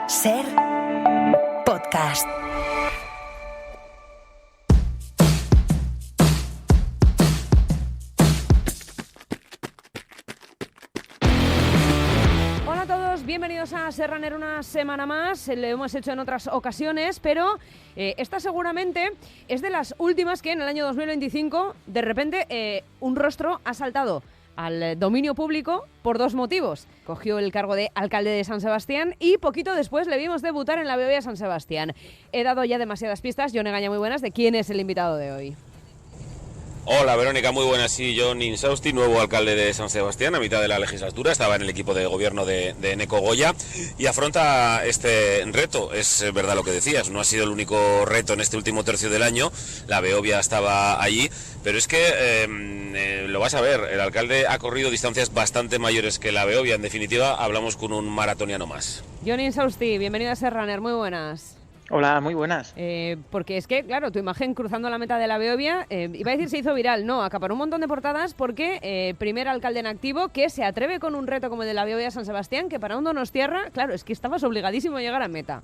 Ser podcast. Hola a todos, bienvenidos a Ser Runner una semana más. Lo hemos hecho en otras ocasiones, pero esta seguramente es de las últimas que en el año 2025 de repente un rostro ha saltado al dominio público por dos motivos. Cogió el cargo de alcalde de San Sebastián y poquito después le vimos debutar en la Beovia San Sebastián. He dado ya demasiadas pistas, Jon Egaña, muy buenas, de quién es el invitado de hoy. Hola Verónica, muy buenas. Sí, Jon Insausti, nuevo alcalde de San Sebastián a mitad de la legislatura, estaba en el equipo de gobierno de Eneko Goya y afronta este reto. Es verdad lo que decías, no ha sido el único reto en este último tercio del año, la Beovia estaba allí, pero es que lo vas a ver, el alcalde ha corrido distancias bastante mayores que la Beovia. En definitiva, hablamos con un maratoniano más. Jon Insausti, bienvenido a Ser Runner, muy buenas. Hola, muy buenas. Porque es que, claro, tu imagen cruzando la meta de la Beovia, iba a decir se hizo viral, no, acaparó un montón de portadas porque primer alcalde en activo que se atreve con un reto como el de la Beovia San Sebastián, que para un donostiarra, claro, es que estabas obligadísimo a llegar a meta.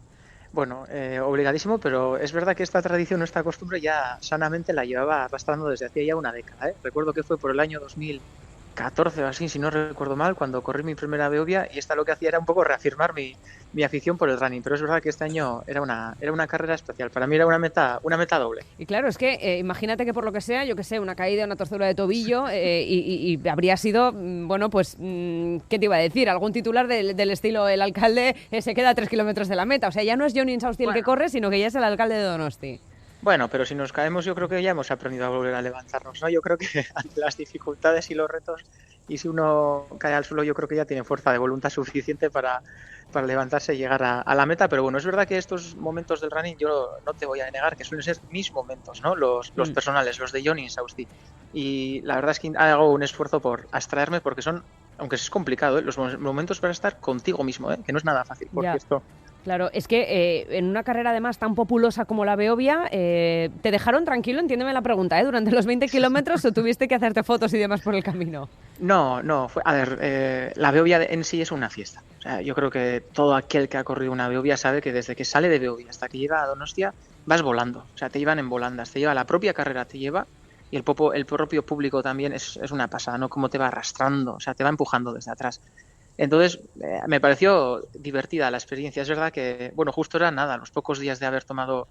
Bueno, obligadísimo, pero es verdad que esta tradición, esta costumbre ya sanamente la llevaba arrastrando desde hacía ya una década. Recuerdo que fue por el año 2014 o así, si no recuerdo mal, cuando corrí mi primera Beovia, y esta lo que hacía era un poco reafirmar mi afición por el running, pero es verdad que este año era una carrera especial. Para mí era una meta doble. Y claro, es que imagínate que por lo que sea, yo que sé, una caída, una torcedura de tobillo y habría sido, bueno, pues, ¿qué te iba a decir? Algún titular del estilo, el alcalde se queda a 3 kilómetros de la meta. O sea, ya no es Jon Insausti el que corre, sino que ya es el alcalde de Donosti. Bueno, pero si nos caemos yo creo que ya hemos aprendido a volver a levantarnos, ¿no? Yo creo que ante las dificultades y los retos, y si uno cae al suelo, yo creo que ya tiene fuerza de voluntad suficiente para levantarse y llegar a la meta. Pero bueno, es verdad que estos momentos del running yo no te voy a negar que suelen ser mis momentos, ¿no? Los personales, los de Jon Insausti. Y la verdad es que hago un esfuerzo por abstraerme porque son, aunque es complicado, los momentos para estar contigo mismo, que no es nada fácil, por cierto. Claro, es que en una carrera además tan populosa como la Beovia, ¿te dejaron tranquilo? Entiéndeme la pregunta, ¿durante los 20 kilómetros o tuviste que hacerte fotos y demás por el camino? No, la Beovia en sí es una fiesta. O sea, yo creo que todo aquel que ha corrido una Beovia sabe que desde que sale de Beovia hasta que llega a Donostia vas volando. O sea, te llevan en volandas, te lleva la propia carrera, te lleva, y el propio público también es una pasada, ¿no? Cómo te va arrastrando, o sea, te va empujando desde atrás. Entonces, me pareció divertida la experiencia. Es verdad que, bueno, justo era nada, los pocos días de haber tomado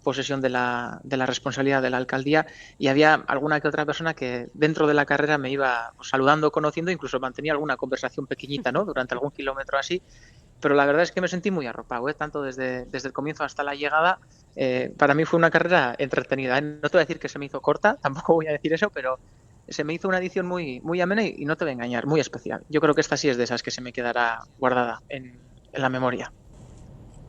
posesión de la responsabilidad de la alcaldía, y había alguna que otra persona que dentro de la carrera me iba saludando, conociendo, incluso mantenía alguna conversación pequeñita, ¿no? Durante algún kilómetro así. Pero la verdad es que me sentí muy arropado, tanto desde el comienzo hasta la llegada. Para mí fue una carrera entretenida. No te voy a decir que se me hizo corta, tampoco voy a decir eso, pero se me hizo una edición muy, muy amena y no te voy a engañar, muy especial. Yo creo que esta sí es de esas que se me quedará guardada en la memoria.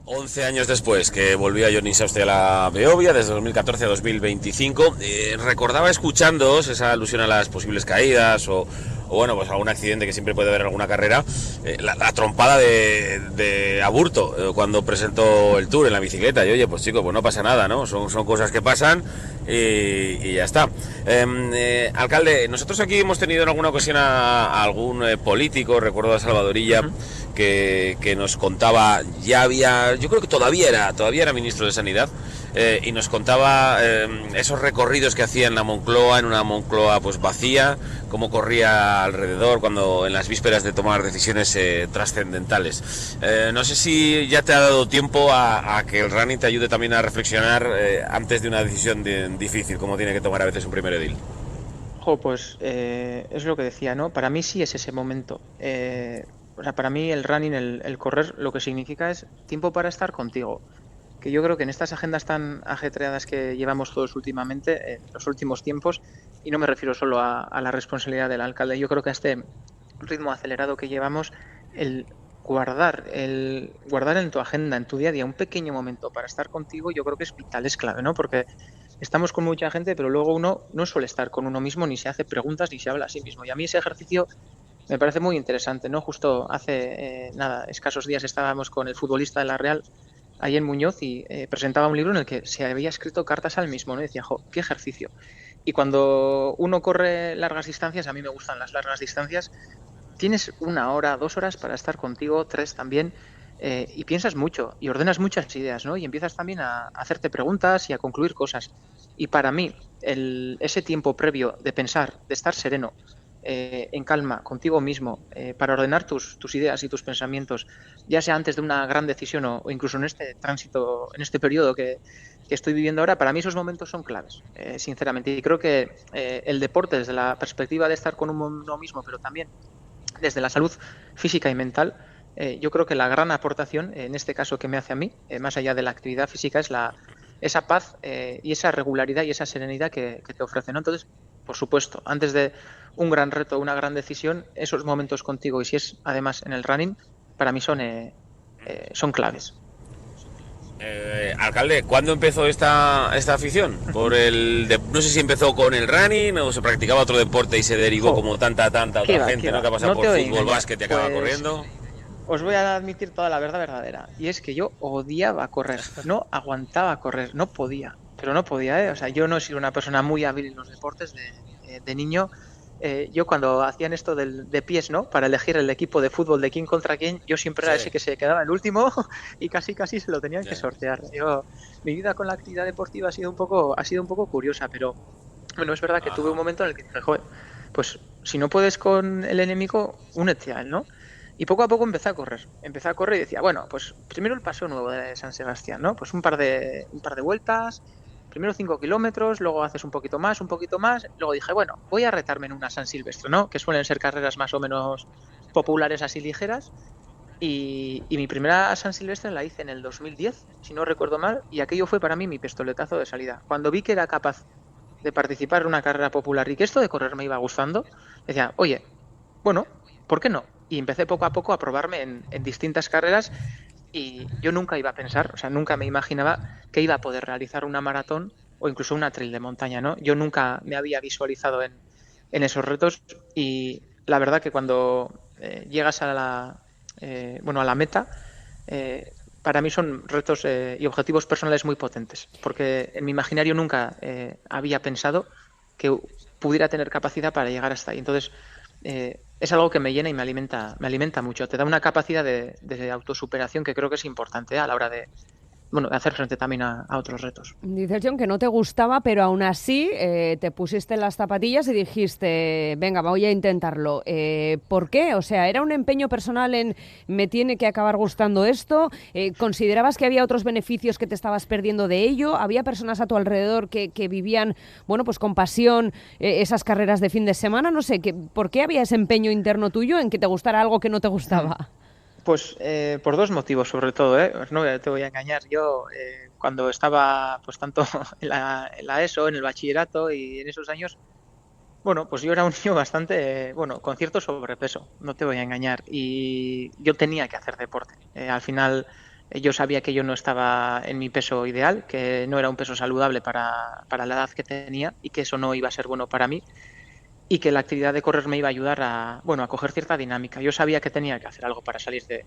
11 años después que volvió Jon Insausti a la Beovia, desde 2014 a 2025, recordaba escuchándoos esa alusión a las posibles caídas o bueno, pues algún accidente que siempre puede haber en alguna carrera, la trompada de Aburto cuando presentó el Tour en la bicicleta. Y oye, pues chico, pues no pasa nada, ¿no? Son cosas que pasan y ya está. Alcalde, nosotros aquí hemos tenido en alguna ocasión a algún político, recuerdo a Salvadorilla, que nos contaba, yo creo que todavía era ministro de Sanidad, y nos contaba esos recorridos que hacía en la Moncloa, en una Moncloa pues vacía, cómo corría alrededor cuando en las vísperas de tomar decisiones trascendentales. No sé si ya te ha dado tiempo a que el running te ayude también a reflexionar antes de una decisión difícil como tiene que tomar a veces un primer edil. Pues es lo que decía, ¿no? Para mí sí es ese momento. O sea, para mí el running, el correr, lo que significa es tiempo para estar contigo. Que yo creo que en estas agendas tan ajetreadas que llevamos todos últimamente, en los últimos tiempos, y no me refiero solo a la responsabilidad del alcalde, yo creo que a este ritmo acelerado que llevamos, el guardar en tu agenda, en tu día a día, un pequeño momento para estar contigo, yo creo que es vital, es clave, ¿no? Porque estamos con mucha gente, pero luego uno no suele estar con uno mismo, ni se hace preguntas, ni se habla a sí mismo. Y a mí ese ejercicio me parece muy interesante, ¿no? Justo hace escasos días estábamos con el futbolista de la Real, ahí en Muñoz, y presentaba un libro en el que se había escrito cartas al mismo, ¿no? Y decía, qué ejercicio. Y cuando uno corre largas distancias, a mí me gustan las largas distancias, tienes 1 hora, 2 horas para estar contigo, 3 también, y piensas mucho y ordenas muchas ideas, ¿no? Y empiezas también a hacerte preguntas y a concluir cosas. Y para mí, ese tiempo previo de pensar, de estar sereno, en calma, contigo mismo, para ordenar tus ideas y tus pensamientos, ya sea antes de una gran decisión o incluso en este tránsito, en este periodo que estoy viviendo ahora, para mí esos momentos son claves, sinceramente. Y creo que el deporte, desde la perspectiva de estar con uno mismo, pero también desde la salud física y mental, yo creo que la gran aportación, en este caso que me hace a mí, más allá de la actividad física, es esa paz y esa regularidad y esa serenidad que te ofrece, ¿no? Entonces, por supuesto, antes de un gran reto, una gran decisión, esos momentos contigo, y si es además en el running, para mí son claves. Alcalde, ¿cuándo empezó esta afición? No sé si empezó con el running o se practicaba otro deporte y se derivó como tanta otra gente, ¿no? Que ha pasado por fútbol, básquet y acaba corriendo. Os voy a admitir toda la verdad verdadera. Y es que yo odiaba correr. No aguantaba correr. No podía. Pero no podía, ¿eh? O sea, yo no he sido una persona muy hábil en los deportes de niño. Yo cuando hacían esto de pies, ¿no? Para elegir el equipo de fútbol de quién contra quién, yo siempre era ese que se quedaba el último y casi se lo tenían que sortear. Mi vida con la actividad deportiva ha sido un poco curiosa, pero bueno, es verdad que tuve un momento en el que dije, joder, pues si no puedes con el enemigo, únete a él, ¿no? Y poco a poco empecé a correr y decía, bueno, pues primero el Paseo Nuevo de San Sebastián, ¿no? Pues un par de vueltas, primero 5 kilómetros, luego haces un poquito más, luego dije, bueno, voy a retarme en una San Silvestre, ¿no? Que suelen ser carreras más o menos populares, así ligeras, y mi primera San Silvestre la hice en el 2010, si no recuerdo mal, y aquello fue para mí mi pistoletazo de salida. Cuando vi que era capaz de participar en una carrera popular y que esto de correr me iba gustando, decía, oye, bueno, ¿por qué no? Y empecé poco a poco a probarme en distintas carreras y yo nunca iba a pensar, o sea, nunca me imaginaba que iba a poder realizar una maratón o incluso una trail de montaña, ¿no? Yo nunca me había visualizado en esos retos y la verdad que cuando llegas a la meta, para mí son retos y objetivos personales muy potentes, porque en mi imaginario nunca había pensado que pudiera tener capacidad para llegar hasta ahí. Entonces, es algo que me llena y me alimenta mucho. Te da una capacidad de autosuperación que creo que es importante a la hora de hacer frente también a otros retos. Dices, John, que no te gustaba, pero aún así te pusiste las zapatillas y dijiste, venga, voy a intentarlo. ¿Por qué? O sea, ¿era un empeño personal en me tiene que acabar gustando esto? ¿Considerabas que había otros beneficios que te estabas perdiendo de ello? ¿Había personas a tu alrededor que vivían, pues con pasión esas carreras de fin de semana? No sé, ¿por qué había ese empeño interno tuyo en que te gustara algo que no te gustaba? Pues por dos motivos, sobre todo, ¿eh? No te voy a engañar. Yo, cuando estaba pues tanto en la ESO, en el bachillerato y en esos años, pues yo era un niño bastante, con cierto sobrepeso, no te voy a engañar. Y yo tenía que hacer deporte. Al final, yo sabía que yo no estaba en mi peso ideal, que no era un peso saludable para la edad que tenía y que eso no iba a ser bueno para mí. Y que la actividad de correr me iba a ayudar a coger cierta dinámica. Yo sabía que tenía que hacer algo para salir de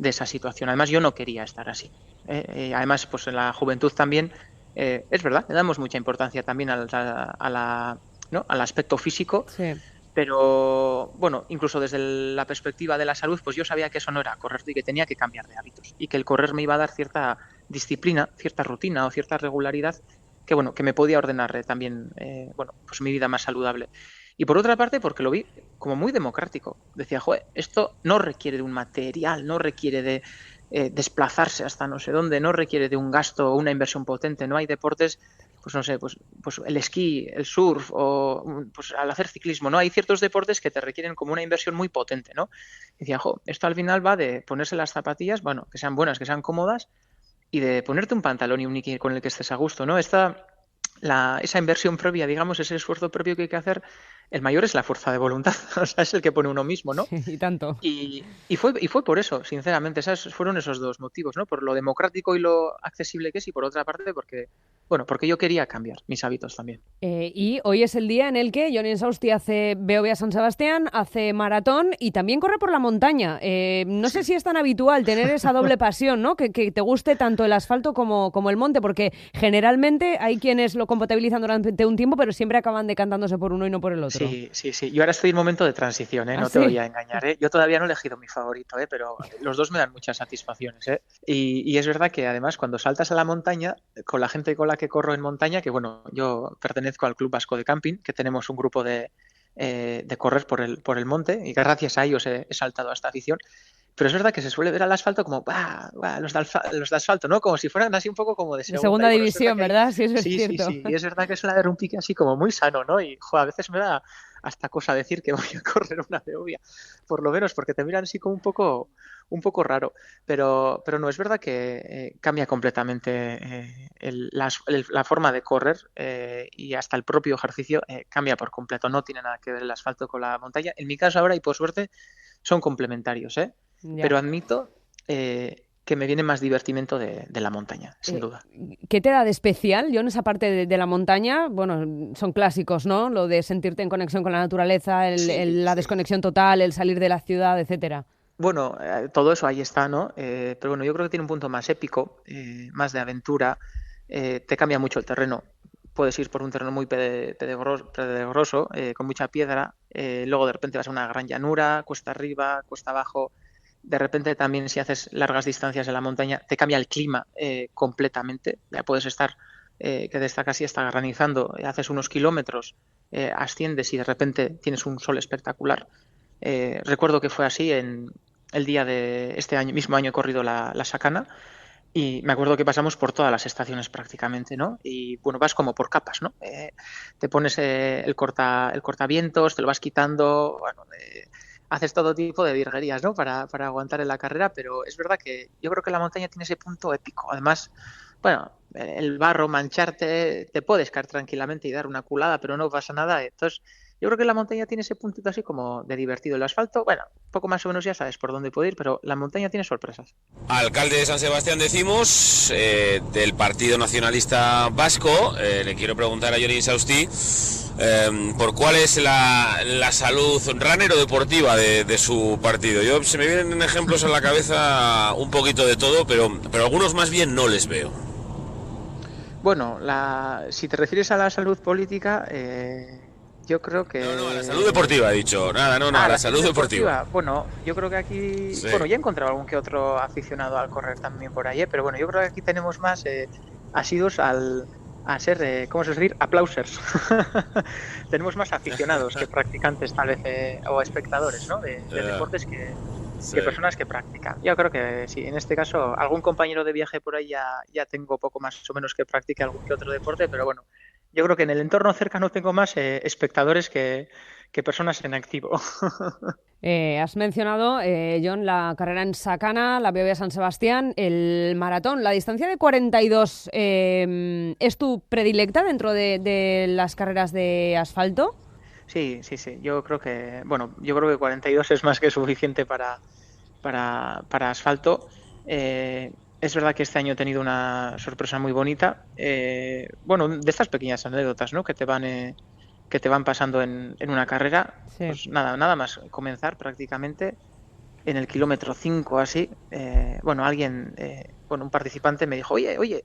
esa situación. Además, yo no quería estar así. Además, pues en la juventud también, es verdad, le damos mucha importancia también al aspecto físico, sí. Pero, incluso desde la perspectiva de la salud, pues yo sabía que eso no era correcto y que tenía que cambiar de hábitos. Y que el correr me iba a dar cierta disciplina, cierta rutina o cierta regularidad que me podía ordenar también, pues mi vida más saludable. Y por otra parte, porque lo vi como muy democrático. Decía, esto no requiere de un material, no requiere de desplazarse hasta no sé dónde, no requiere de un gasto o una inversión potente. No hay deportes, pues no sé, pues el esquí, el surf o pues al hacer ciclismo, ¿no? Hay ciertos deportes que te requieren como una inversión muy potente, ¿no? Decía, esto al final va de ponerse las zapatillas, que sean buenas, que sean cómodas y de ponerte un pantalón y un niqui con el que estés a gusto, ¿no? Esa inversión previa, digamos, ese esfuerzo previo que hay que hacer, el mayor es la fuerza de voluntad, o sea, es el que pone uno mismo, ¿no? Y tanto. Y fue por eso, sinceramente, fueron esos dos motivos, ¿no? Por lo democrático y lo accesible que es, y por otra parte porque yo quería cambiar mis hábitos también. Y hoy es el día en el que Jon Insausti hace Beovia San Sebastián, hace maratón y también corre por la montaña. No sé si es tan habitual tener esa doble pasión, ¿no? Que te guste tanto el asfalto como el monte, porque generalmente hay quienes lo compatibilizan durante un tiempo, pero siempre acaban decantándose por uno y no por el otro. Sí. Yo ahora estoy en un momento de transición, ¿eh? ¿Ah, No sí? te voy a engañar, ¿eh? Yo todavía no he elegido mi favorito, ¿eh? Pero los dos me dan muchas satisfacciones, ¿eh? Y es verdad que además cuando saltas a la montaña, con la gente con la que corro en montaña, que bueno, yo pertenezco al Club Vasco de Camping, que tenemos un grupo de correr por el monte, y gracias a ellos he saltado a esta afición. Pero es verdad que se suele ver al asfalto como, ¡bah! ¡Bah! Los de asfalto, ¿no? Como si fueran así un poco como de De segunda. segunda Y bueno, es verdad división, que ¿verdad? Sí, eso es sí. cierto. Y es verdad que suele haber un pique así como muy sano, ¿no? Y, a veces me da hasta cosa decir que voy a correr una Beovia, por lo menos, porque te miran así como un poco raro. Pero no, es verdad que cambia completamente la forma de correr y hasta el propio ejercicio cambia por completo. No tiene nada que ver el asfalto con la montaña. En mi caso ahora, y por suerte, son complementarios, ¿eh? Ya. Pero admito que me viene más divertimento de la montaña, sin duda. ¿Qué te da de especial? Yo en esa parte de la montaña, bueno, son clásicos, ¿no? Lo de sentirte en conexión con la naturaleza, la desconexión total, el salir de la ciudad, etcétera. Bueno, todo eso ahí está, ¿no? Pero bueno, yo creo que tiene un punto más épico, más de aventura. Te cambia mucho el terreno. Puedes ir por un terreno muy pedregoso, con mucha piedra. Luego de repente vas a una gran llanura, cuesta arriba, cuesta abajo. De repente también si haces largas distancias en la montaña, te cambia el clima completamente. Ya puedes estar, que te está casi hasta granizando, haces unos kilómetros, asciendes y de repente tienes un sol espectacular. Recuerdo que fue así en el día de este año, mismo año he corrido la Sakana y me acuerdo que pasamos por todas las estaciones prácticamente, ¿no? Y bueno, vas como por capas, ¿no? Te pones el cortavientos, te lo vas quitando, bueno, haces todo tipo de virguerías, ¿no? Para aguantar en la carrera, pero es verdad que yo creo que la montaña tiene ese punto épico. Además, bueno, el barro, mancharte, te puedes caer tranquilamente y dar una culada, pero no pasa nada. Entonces, yo creo que la montaña tiene ese puntito así como de divertido. El asfalto, bueno, poco más o menos ya sabes por dónde puede ir, pero la montaña tiene sorpresas. Alcalde de San Sebastián decimos, del Partido Nacionalista Vasco, le quiero preguntar a Jon Insausty por cuál es la salud runner o deportiva de su partido. Se me vienen ejemplos a la cabeza un poquito de todo, pero algunos más bien no les veo. Bueno, si te refieres a la salud política, yo creo que... No, a la salud deportiva he dicho. Nada, a la salud deportiva. Bueno, yo creo que aquí... Sí. Bueno, ya he encontrado algún que otro aficionado al correr también por ahí, pero bueno, yo creo que aquí tenemos más asiduos a ser, ¿cómo se dice? Aplausers. Tenemos más aficionados que practicantes, tal vez, o espectadores, ¿no? De deportes que personas que practican. Yo creo que sí, en este caso, algún compañero de viaje por ahí ya tengo poco más o menos que practique algún que otro deporte, pero bueno, yo creo que en el entorno cercano tengo más espectadores que personas en activo. Has mencionado, Jon, la carrera en Sakana, la Beovia San Sebastián, el maratón. ¿La distancia de 42 es tu predilecta dentro de las carreras de asfalto? Sí. Yo creo que 42 es más que suficiente para asfalto. Es verdad que este año he tenido una sorpresa muy bonita. Bueno, de estas pequeñas anécdotas, ¿no? que te van pasando en una carrera. Sí. Pues nada más comenzar prácticamente en el kilómetro 5 así. Alguien, un participante me dijo, oye,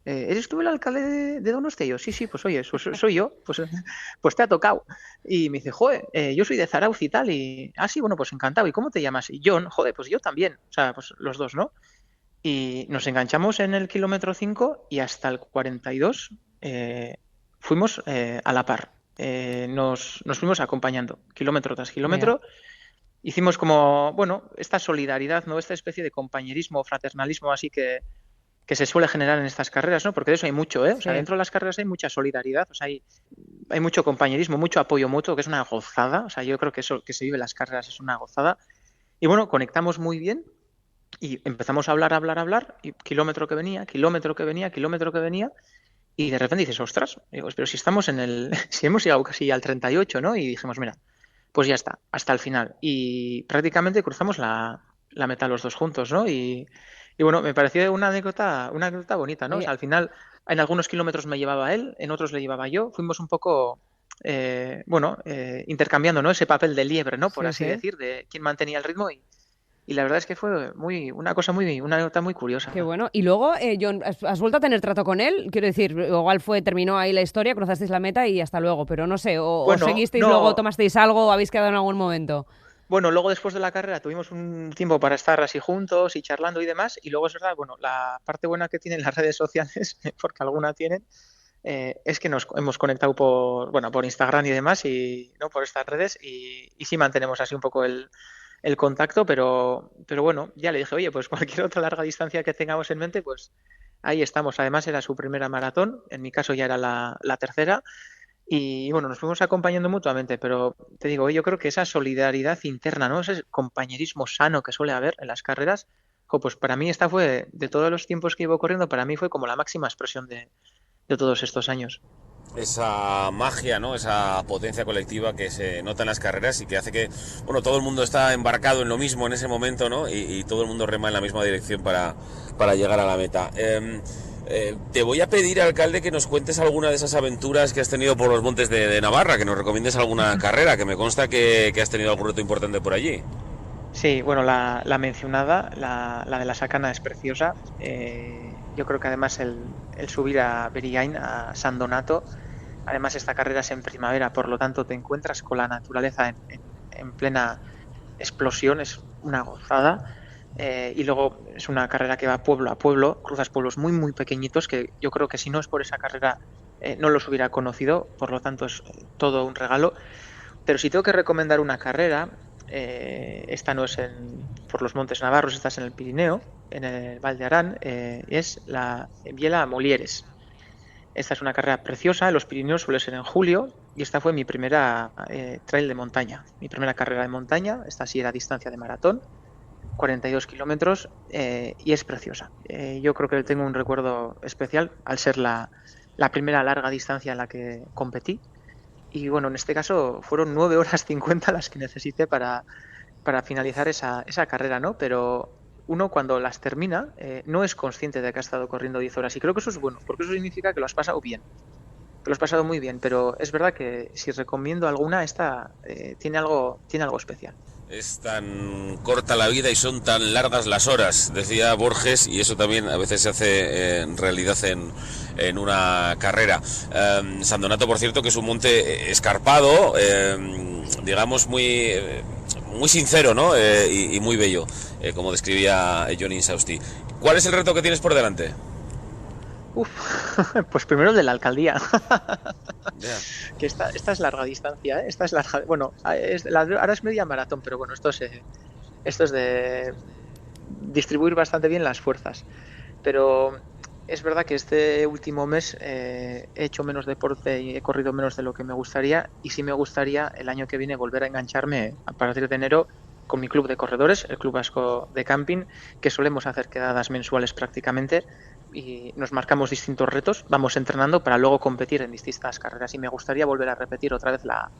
¿eres tú el alcalde de Donostia? Y yo, sí, pues oye, soy yo, pues te ha tocado. Y me dice, joder, yo soy de Zarauz y tal, y, sí, bueno, pues encantado, ¿y cómo te llamas? Y Jon, joder, pues yo también, o sea, pues los dos, ¿no? Y nos enganchamos en el kilómetro 5 y hasta el 42 fuimos a la par, nos fuimos acompañando, kilómetro tras kilómetro. Yeah. Hicimos como, esta solidaridad, ¿no? Esta especie de compañerismo, fraternalismo, así que se suele generar en estas carreras, ¿no? Porque de eso hay mucho, ¿eh? O sea, dentro de las carreras hay mucha solidaridad, o sea, hay mucho compañerismo, mucho apoyo mutuo, que es una gozada. O sea, yo creo que eso que se vive en las carreras es una gozada. Y bueno, conectamos muy bien y empezamos a hablar, y kilómetro que venía, y de repente dices, ostras, digo, pero si estamos si hemos llegado casi al 38, ¿no? Y dijimos, mira, pues ya está, hasta el final. Y prácticamente cruzamos la meta los dos juntos, ¿no? Y bueno, me pareció una anécdota bonita, ¿no? O sea, al final, en algunos kilómetros me llevaba él, en otros le llevaba yo. Fuimos un poco, intercambiando, ¿no? Ese papel de liebre, ¿no? Por así decir, de quién mantenía el ritmo. Y la verdad es que fue una nota muy curiosa. Qué bueno. Y luego, John, ¿has vuelto a tener trato con él? Quiero decir, igual terminó ahí la historia, cruzasteis la meta y hasta luego, pero no sé, o seguisteis, luego tomasteis algo o habéis quedado en algún momento. Bueno, luego después de la carrera tuvimos un tiempo para estar así juntos y charlando y demás, y luego es verdad, bueno, la parte buena que tienen las redes sociales, porque alguna tienen, es que nos hemos conectado por Instagram y demás, y no por estas redes, y sí mantenemos así un poco el contacto, pero bueno, ya le dije, oye, pues cualquier otra larga distancia que tengamos en mente, pues ahí estamos. Además era su primera maratón, en mi caso ya era la tercera, y bueno, nos fuimos acompañando mutuamente, pero te digo, yo creo que esa solidaridad interna, ¿no? Ese compañerismo sano que suele haber en las carreras, pues para mí esta fue, de todos los tiempos que llevo corriendo, para mí fue como la máxima expresión de todos estos años. Esa magia, ¿no? Esa potencia colectiva que se nota en las carreras y que hace que, bueno, todo el mundo está embarcado en lo mismo en ese momento, ¿no? Y todo el mundo rema en la misma dirección para llegar a la meta. Te voy a pedir, alcalde, que nos cuentes alguna de esas aventuras que has tenido por los montes de Navarra, que nos recomiendes alguna carrera, que me consta que has tenido algún reto importante por allí. Sí, bueno, la mencionada, la de la Sacana es preciosa. Yo creo que además el subir a Beriain, a San Donato, además esta carrera es en primavera, por lo tanto te encuentras con la naturaleza en plena explosión, es una gozada. Y luego es una carrera que va pueblo a pueblo, cruzas pueblos muy muy pequeñitos que yo creo que si no es por esa carrera no los hubiera conocido, por lo tanto es todo un regalo. Pero si tengo que recomendar una carrera, esta no es por los Montes Navarros, esta es en el Pirineo, en el Val de Arán, es la Biela Molieres. Esta es una carrera preciosa, en los Pirineos suele ser en julio, y esta fue mi primera trail de montaña, mi primera carrera de montaña. Esta sí era distancia de maratón, 42 kilómetros, y es preciosa. Yo creo que tengo un recuerdo especial al ser la primera larga distancia en la que competí. Y bueno, en este caso fueron 9 horas 50 las que necesité para finalizar esa carrera, ¿no? Pero uno cuando las termina no es consciente de que ha estado corriendo 10 horas. Y creo que eso es bueno, porque eso significa que lo has pasado bien. Que lo has pasado muy bien. Pero es verdad que si recomiendo alguna, esta tiene algo especial. Es tan corta la vida y son tan largas las horas, decía Borges, y eso también a veces se hace realidad en una carrera. San Donato, por cierto, que es un monte escarpado, digamos muy sincero, ¿no? Y muy bello, como describía John Insausti. ¿Cuál es el reto que tienes por delante? Pues primero el de la alcaldía. Yeah. Que esta es larga distancia, ¿eh? Esta es larga. Bueno, ahora es media maratón, pero bueno, esto es de distribuir bastante bien las fuerzas. Pero es verdad que este último mes he hecho menos deporte y he corrido menos de lo que me gustaría, y sí me gustaría el año que viene volver a engancharme a partir de enero con mi club de corredores, el Club Vasco de Camping, que solemos hacer quedadas mensuales prácticamente, y nos marcamos distintos retos, vamos entrenando para luego competir en distintas carreras, y me gustaría volver a repetir otra vez la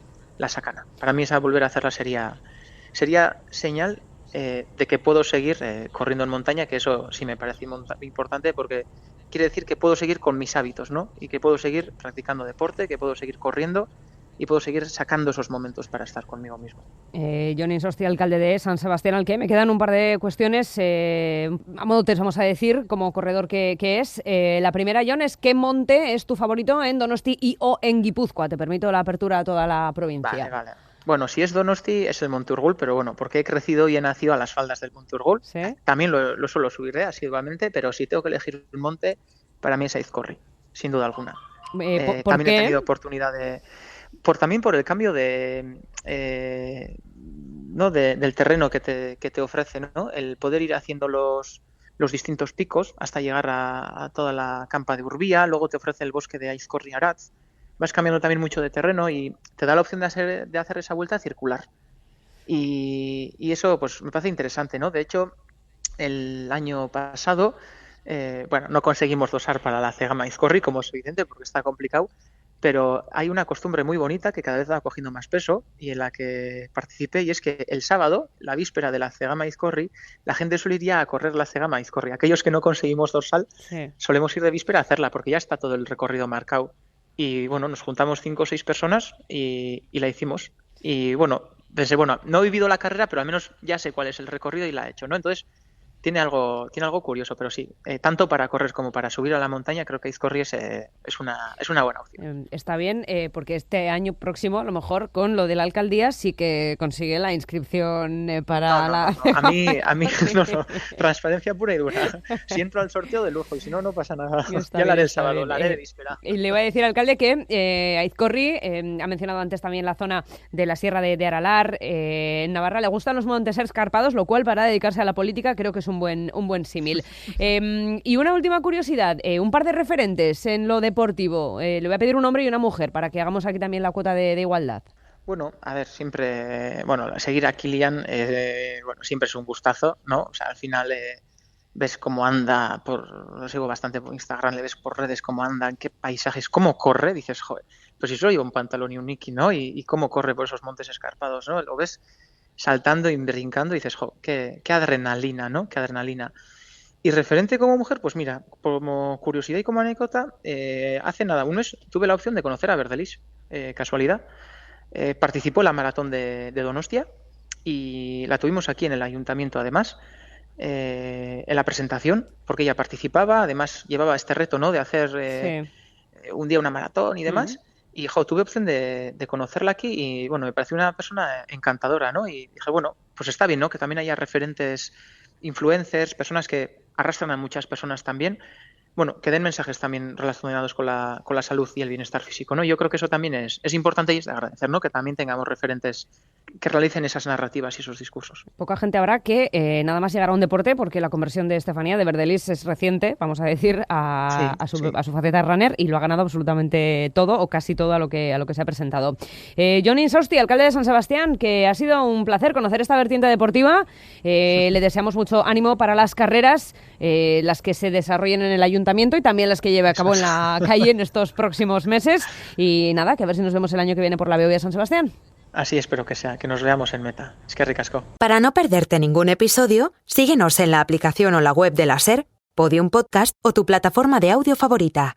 Sacana. Para mí esa volver a hacerla sería señal de que puedo seguir corriendo en montaña, que eso sí me parece importante, porque quiere decir que puedo seguir con mis hábitos, ¿no? Y que puedo seguir practicando deporte, que puedo seguir corriendo y puedo seguir sacando esos momentos para estar conmigo mismo. John Insausti, alcalde de San Sebastián, al que me quedan un par de cuestiones a modo test, vamos a decir, como corredor que es. La primera, John, es ¿qué monte es tu favorito en Donosti y o en Guipúzcoa? Te permito la apertura a toda la provincia. Vale. Bueno, si es Donosti es el Monte Urgul, pero bueno, porque he crecido y he nacido a las faldas del Monte Urgul. ¿Sí? También lo suelo subir asiduamente, pero si tengo que elegir un monte, para mí es Aizkorri, sin duda alguna. ¿Por también qué? He tenido oportunidad también por el cambio del terreno que te ofrece, ¿no? El poder ir haciendo los distintos picos hasta llegar a toda la campa de Urbía, luego te ofrece el bosque de Aizkorri-Aratz. Vas cambiando también mucho de terreno y te da la opción de hacer esa vuelta circular. Y eso pues me parece interesante, ¿no? De hecho, el año pasado, no conseguimos dosar para la Cegama Aizkorri, como es evidente, porque está complicado, pero hay una costumbre muy bonita que cada vez va cogiendo más peso y en la que participé, y es que el sábado, la víspera de la Cegama Aizkorri, la gente suele ir ya a correr la Cegama Aizkorri. Aquellos que no conseguimos dorsal, sí, solemos ir de víspera a hacerla porque ya está todo el recorrido marcado. Y bueno, nos juntamos 5 o 6 personas y la hicimos. Y bueno, pensé, bueno, no he vivido la carrera, pero al menos ya sé cuál es el recorrido y la he hecho, ¿no? Entonces, tiene algo curioso, pero sí, tanto para correr como para subir a la montaña, creo que Aizkorri es una buena opción. Está bien, porque este año próximo, a lo mejor, con lo de la alcaldía, sí que consigue la inscripción para No. A mí no. Transparencia pura y dura. Si entro al sorteo, de lujo, y si no, no pasa nada. Ya la haré el sábado, la haré de víspera. Y le iba a decir al alcalde que Aizkorri, ha mencionado antes también la zona de la Sierra de Aralar, en Navarra, le gustan los montes escarpados, lo cual para dedicarse a la política creo que es un buen símil. Y una última curiosidad, un par de referentes en lo deportivo. Le voy a pedir un hombre y una mujer para que hagamos aquí también la cuota de igualdad. Bueno, a ver, siempre, seguir a Kilian, siempre es un gustazo, ¿no? O sea, al final ves cómo anda, lo sigo bastante por Instagram, le ves por redes cómo anda, en qué paisajes, cómo corre, dices, joder, pues si solo lleva un pantalón y un Niki, ¿no? Y cómo corre por esos montes escarpados, ¿no? Lo ves saltando y brincando y dices, jo, qué adrenalina, ¿no? Qué adrenalina. Y referente como mujer, pues mira, como curiosidad y como anécdota, hace nada, tuve la opción de conocer a Verdelis, casualidad. Participó en la maratón de Donostia y la tuvimos aquí en el ayuntamiento además, en la presentación, porque ella participaba, además llevaba este reto, ¿no? De hacer un día una maratón y demás. Y tuve opción de conocerla aquí y bueno, me pareció una persona encantadora, ¿no? Y dije, bueno, pues está bien, ¿no? Que también haya referentes, influencers, personas que arrastran a muchas personas también, bueno, que den mensajes también relacionados con la salud y el bienestar físico, ¿no? Yo creo que eso también es importante y es de agradecer, ¿no? Que también tengamos referentes que realicen esas narrativas y esos discursos. Poca gente habrá que nada más llegar a un deporte, porque la conversión de Estefanía de Verdelis es reciente, vamos a decir, a su faceta de runner, y lo ha ganado absolutamente todo o casi todo a lo que se ha presentado. Jon Insausti, alcalde de San Sebastián, que ha sido un placer conocer esta vertiente deportiva. Le deseamos mucho ánimo para las carreras, las que se desarrollen en el ayuntamiento y también las que lleve a cabo en la calle en estos próximos meses. Y nada, que a ver si nos vemos el año que viene por la Beovia de San Sebastián. Así espero que sea, que nos veamos en meta. Es que ricasco. Para no perderte ningún episodio, síguenos en la aplicación o la web de la SER, Podium Podcast o tu plataforma de audio favorita.